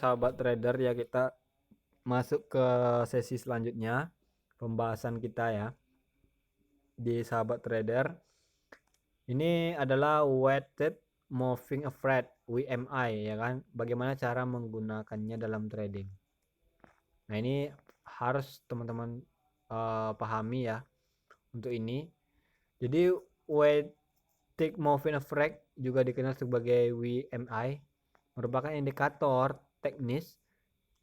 sahabat trader ya, kita masuk ke sesi selanjutnya pembahasan kita ya di sahabat trader. Ini adalah weighted moving average WMI ya kan. Bagaimana cara menggunakannya dalam trading. Nah, ini harus teman-teman pahami ya untuk ini. Jadi weighted moving average juga dikenal sebagai WMI merupakan indikator teknis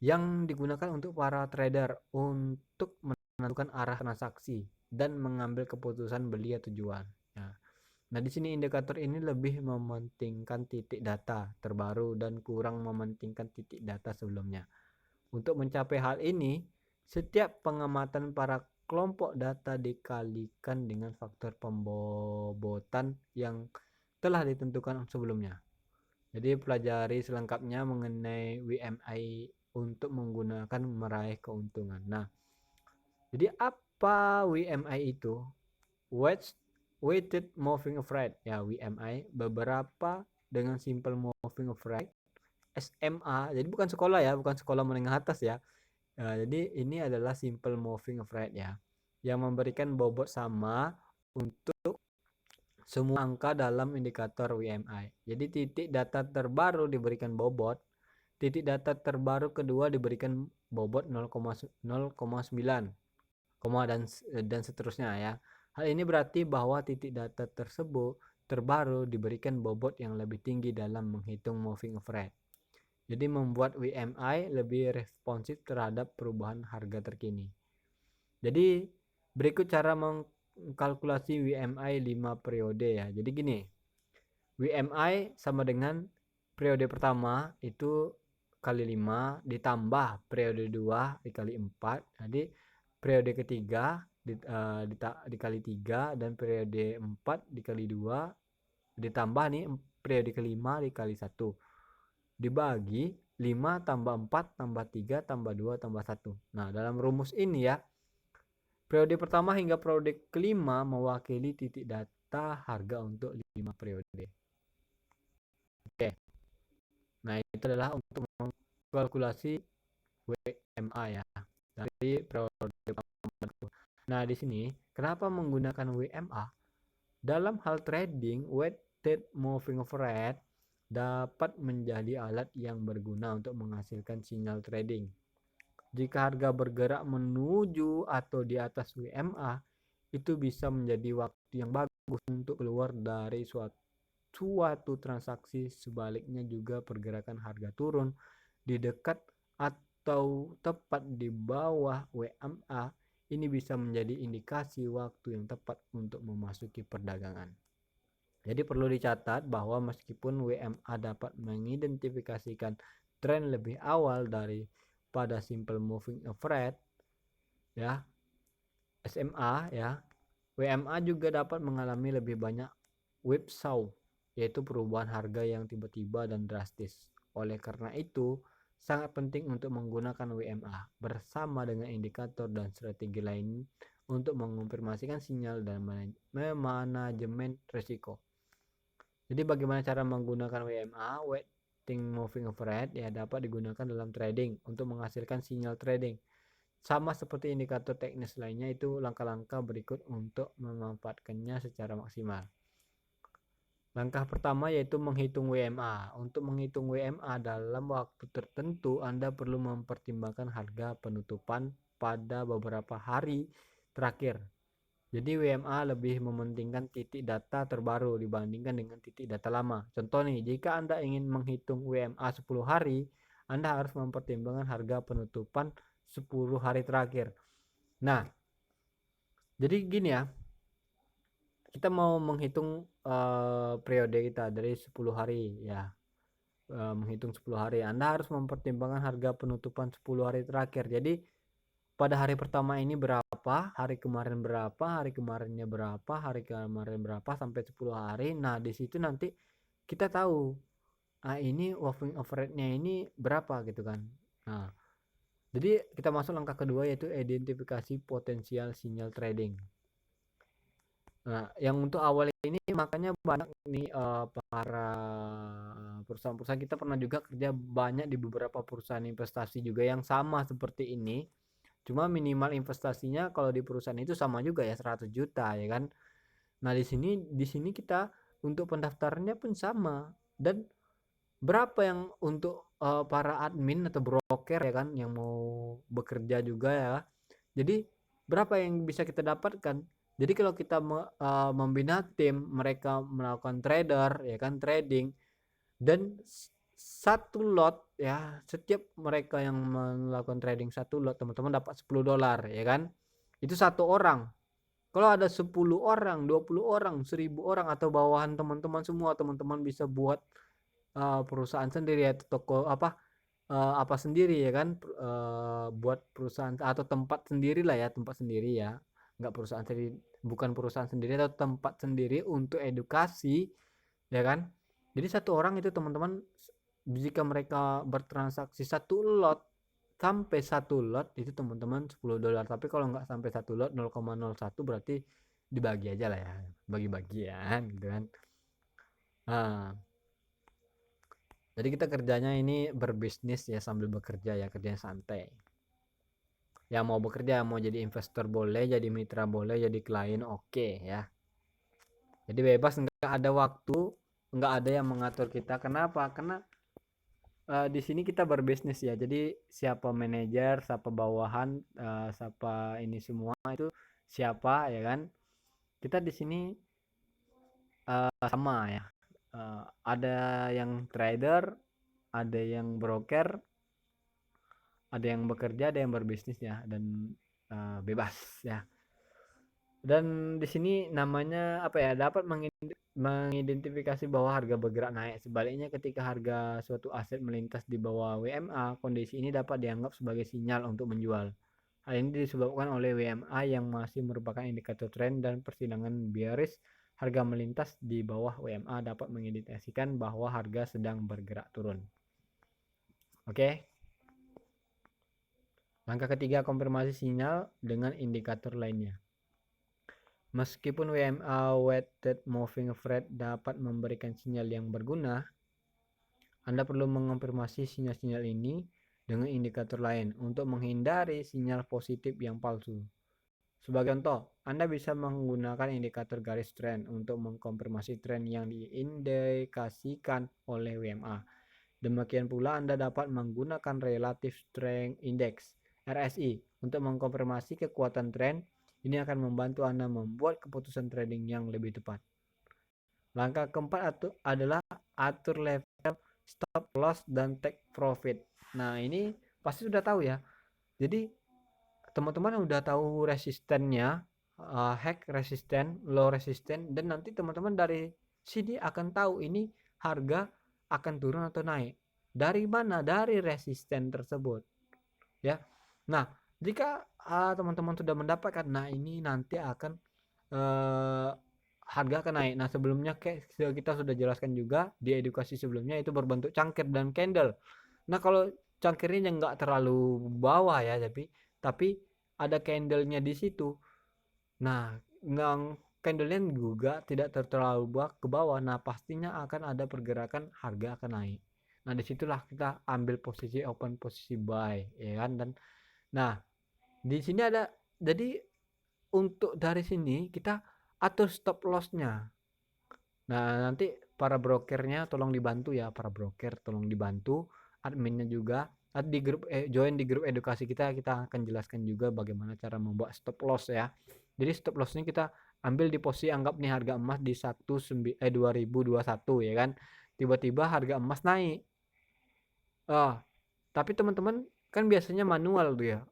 yang digunakan untuk para trader untuk menentukan arah transaksi dan mengambil keputusan beli atau jual. Nah, di sini indikator ini lebih mementingkan titik data terbaru dan kurang mementingkan titik data sebelumnya. Untuk mencapai hal ini, setiap pengamatan para kelompok data dikalikan dengan faktor pembobotan yang telah ditentukan sebelumnya. Jadi pelajari selengkapnya mengenai WMI untuk menggunakan meraih keuntungan. Nah, jadi apa WMI itu? Weighted moving average ya, WMI beberapa dengan simple moving average SMA. Jadi bukan sekolah ya, bukan sekolah menengah atas ya. Jadi ini adalah simple moving average ya, yang memberikan bobot sama untuk semua angka dalam indikator WMI. Jadi titik data terbaru diberikan bobot, titik data terbaru kedua diberikan bobot 0,9, dan seterusnya ya. Hal ini berarti bahwa titik data tersebut terbaru diberikan bobot yang lebih tinggi dalam menghitung moving average. Jadi membuat WMI lebih responsif terhadap perubahan harga terkini. Jadi berikut cara mengkalkulasi WMI 5 periode ya. Jadi gini, WMI sama dengan periode pertama itu kali 5 ditambah periode 2 dikali 4. Jadi periode ketiga dikali 3 dan periode 4 dikali 2 ditambah nih periode kelima dikali 1 dibagi 5 tambah 4 tambah 3 tambah 2 tambah 1. Nah, dalam rumus ini ya, periode pertama hingga periode kelima mewakili titik data harga untuk 5 periode. Oke. Nah, itu adalah untuk mengkalkulasi WMA ya dari periode pertama. Nah, di sini kenapa menggunakan WMA? Dalam hal trading, weighted moving average dapat menjadi alat yang berguna untuk menghasilkan sinyal trading. Jika harga bergerak menuju atau di atas WMA, itu bisa menjadi waktu yang bagus untuk keluar dari suatu transaksi. Sebaliknya juga pergerakan harga turun di dekat atau tepat di bawah WMA ini bisa menjadi indikasi waktu yang tepat untuk memasuki perdagangan. Jadi perlu dicatat bahwa meskipun WMA dapat mengidentifikasikan tren lebih awal daripada simple moving average ya, SMA ya, WMA juga dapat mengalami lebih banyak whipsaw, yaitu perubahan harga yang tiba-tiba dan drastis. Oleh karena itu, sangat penting untuk menggunakan WMA bersama dengan indikator dan strategi lain untuk mengonfirmasikan sinyal dan manajemen risiko. Jadi bagaimana cara menggunakan WMA, weighted moving average ya, dapat digunakan dalam trading untuk menghasilkan sinyal trading. Sama seperti indikator teknis lainnya, itu langkah-langkah berikut untuk memanfaatkannya secara maksimal. Langkah pertama yaitu menghitung WMA. Untuk menghitung WMA dalam waktu tertentu, Anda perlu mempertimbangkan harga penutupan pada beberapa hari terakhir. Jadi WMA lebih mementingkan titik data terbaru dibandingkan dengan titik data lama. Contoh nih, jika Anda ingin menghitung WMA 10 hari, Anda harus mempertimbangkan harga penutupan 10 hari terakhir. Nah, jadi gini ya, kita mau menghitung periode kita dari 10 hari ya. Menghitung 10 hari, Anda harus mempertimbangkan harga penutupan 10 hari terakhir. Jadi pada hari pertama ini berapa, hari kemarin berapa, hari kemarinnya berapa, hari kemarin berapa, sampai 10 hari. Nah, di situ nanti kita tahu, ini moving average-nya ini berapa gitu kan. Nah, jadi kita masuk langkah kedua yaitu identifikasi potensial sinyal trading. Nah, yang untuk awal ini makanya banyak nih para perusahaan-perusahaan, kita pernah juga kerja banyak di beberapa perusahaan investasi juga yang sama seperti ini. Cuma minimal investasinya kalau di perusahaan itu sama juga ya 100 juta ya kan. Nah, di sini kita untuk pendaftarannya pun sama, dan berapa yang untuk para admin atau broker ya kan yang mau bekerja juga ya. Jadi berapa yang bisa kita dapatkan? Jadi kalau kita membina tim, mereka melakukan trader ya kan, trading, dan satu lot ya, setiap mereka yang melakukan trading satu lot, teman-teman dapat $10 ya kan. Itu satu orang. Kalau ada 10 orang, 20 orang, 1000 orang atau bawahan teman-teman semua, teman-teman bisa buat perusahaan sendiri atau toko apa sendiri ya kan, buat perusahaan atau tempat sendiri lah ya, tempat sendiri ya, nggak perusahaan sendiri, bukan perusahaan sendiri atau tempat sendiri untuk edukasi ya kan. Jadi satu orang itu teman-teman, jika mereka bertransaksi satu lot, sampai satu lot itu teman-teman $10. Tapi kalau nggak sampai satu lot 0,01 berarti dibagi aja lah ya, bagi-bagian gitu kan. Nah, jadi kita kerjanya ini berbisnis ya, sambil bekerja ya, kerjanya santai. Yang mau bekerja, mau jadi investor boleh, jadi mitra boleh, jadi klien oke ya. Jadi bebas, nggak ada waktu, nggak ada yang mengatur kita. Kenapa? Karena di sini kita berbisnis ya. Jadi siapa manajer, siapa bawahan, siapa ini semua itu siapa ya kan. Kita di sini sama ya. Ada yang trader, ada yang broker, ada yang bekerja, ada yang berbisnis ya, dan bebas ya. Dan di sini namanya apa ya, dapat mengidentifikasi bahwa harga bergerak naik. Sebaliknya, ketika harga suatu aset melintas di bawah WMA, kondisi ini dapat dianggap sebagai sinyal untuk menjual. Hal ini disebabkan oleh WMA yang masih merupakan indikator tren dan persidangan bearish. Harga melintas di bawah WMA dapat mengindikasikan bahwa harga sedang bergerak turun. Oke. Langkah ketiga, konfirmasi sinyal dengan indikator lainnya. Meskipun WMA Weighted Moving Average dapat memberikan sinyal yang berguna, Anda perlu mengonfirmasi sinyal-sinyal ini dengan indikator lain untuk menghindari sinyal positif yang palsu. Sebagai contoh, Anda bisa menggunakan indikator garis tren untuk mengkonfirmasi tren yang diindikasikan oleh WMA. Demikian pula Anda dapat menggunakan Relative Strength Index (RSI) untuk mengkonfirmasi kekuatan tren. Ini akan membantu Anda membuat keputusan trading yang lebih tepat. Langkah keempat adalah atur level stop loss dan take profit. Nah, ini pasti sudah tahu ya. Jadi teman-teman udah tahu resistennya, hack resisten, low resisten, dan nanti teman-teman dari sini akan tahu ini harga akan turun atau naik. Dari mana? Dari resisten tersebut. Ya. Nah, jika teman-teman sudah mendapatkan, nah ini nanti akan harga akan naik. Nah, sebelumnya kita sudah jelaskan juga di edukasi sebelumnya, itu berbentuk cangkir dan candle. Nah, kalau cangkirnya nggak terlalu bawah ya, tapi ada candlenya di situ. Nah, candlenya juga tidak terlalu ke bawah. Nah, pastinya akan ada pergerakan harga akan naik. Nah, disitulah kita ambil posisi open, posisi buy, ya kan. Dan nah, di sini ada, jadi untuk dari sini kita atur stop lossnya. Nah, nanti para brokernya tolong dibantu ya, para broker tolong dibantu, adminnya juga. Di grup join di grup edukasi kita akan jelaskan juga bagaimana cara membuat stop loss ya. Jadi stop lossnya kita ambil di posisi, anggap nih harga emas di 2021 ya kan. Tiba-tiba harga emas naik. Tapi teman-teman kan biasanya manual tuh ya,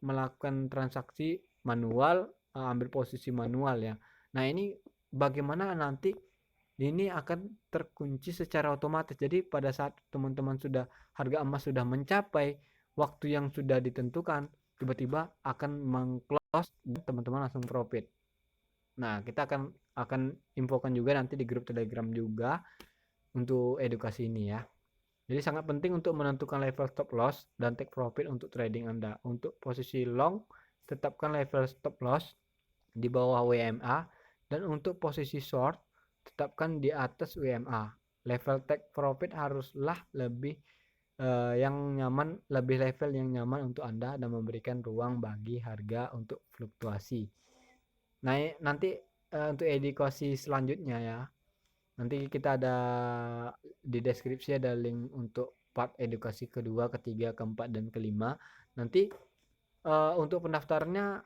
melakukan transaksi manual, ambil posisi manual ya. Nah, ini bagaimana nanti ini akan terkunci secara otomatis. Jadi pada saat teman-teman harga emas sudah mencapai waktu yang sudah ditentukan, tiba-tiba akan meng-close dan teman-teman langsung profit. Nah, kita akan infokan juga nanti di grup Telegram juga untuk edukasi ini ya. Jadi sangat penting untuk menentukan level stop loss dan take profit untuk trading Anda. Untuk posisi long, tetapkan level stop loss di bawah WMA Dan untuk posisi short, tetapkan di atas UMA. Level take profit haruslah lebih yang nyaman, lebih level yang nyaman untuk Anda dan memberikan ruang bagi harga untuk fluktuasi. Naik nanti untuk edukasi selanjutnya ya. Nanti kita ada di deskripsi ada link untuk part edukasi kedua, ketiga, keempat, dan kelima. Nanti untuk pendaftarnya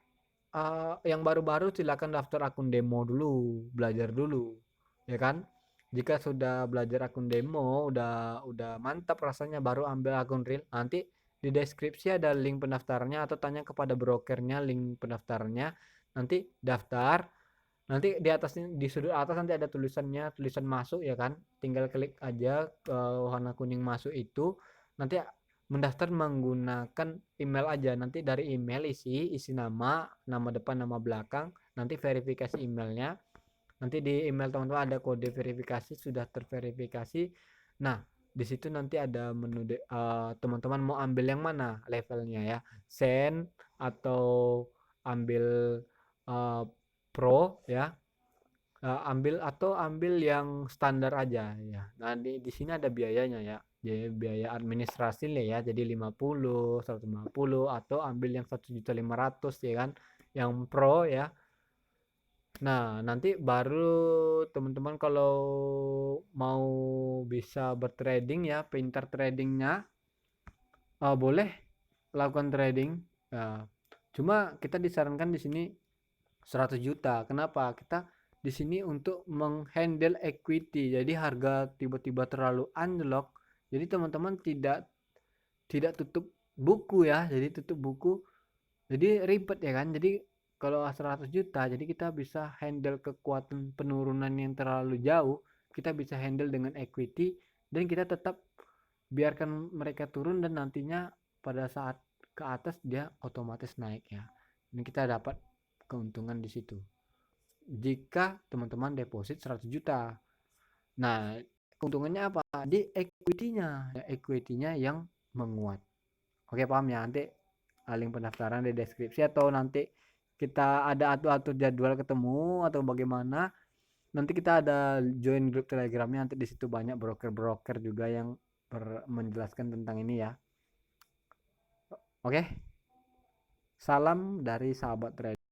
yang baru-baru silakan daftar akun demo dulu, belajar dulu, ya kan? Jika sudah belajar akun demo, udah mantap rasanya, baru ambil akun real. Nanti di deskripsi ada link pendaftarnya atau tanya kepada brokernya link pendaftarnya. Nanti daftar. Nanti di atasnya di sudut atas nanti ada tulisannya, tulisan masuk ya kan? Tinggal klik aja ke warna kuning masuk itu. Nanti mendaftar menggunakan email aja. Nanti dari email isi nama, nama depan, nama belakang. Nanti verifikasi emailnya. Nanti di email teman-teman ada kode verifikasi sudah terverifikasi. Nah, di situ nanti ada menu teman-teman mau ambil yang mana levelnya ya, send atau ambil uh, pro ya. Ambil yang standar aja ya. Nah, di sini ada biayanya ya. Jadi biaya administrasi ya, jadi 50, 150 atau ambil yang 1.500.000 ya kan, yang pro ya. Nah, nanti baru teman-teman kalau mau bisa bertrading ya, pintar tradingnya, boleh lakukan trading. Nah, cuma kita disarankan di sini 100 juta. Kenapa? Kita di sini untuk menghandle equity. Jadi harga tiba-tiba terlalu anjlok. Jadi teman-teman tidak tutup buku ya. Jadi tutup buku. Jadi ribet ya kan. Jadi kalau 100 juta, jadi kita bisa handle kekuatan penurunan yang terlalu jauh. Kita bisa handle dengan equity dan kita tetap biarkan mereka turun dan nantinya pada saat ke atas dia otomatis naik ya. Ini kita dapat keuntungan di situ. Jika teman-teman deposit 100 juta. Nah, keuntungannya apa? Di equity-nya, ya, equity-nya yang menguat. Oke, paham ya? Nanti link pendaftaran di deskripsi atau nanti kita ada atur-atur jadwal ketemu atau bagaimana. Nanti kita ada join grup Telegramnya, nanti di situ banyak broker-broker juga yang menjelaskan tentang ini ya. Oke. Salam dari sahabat trader.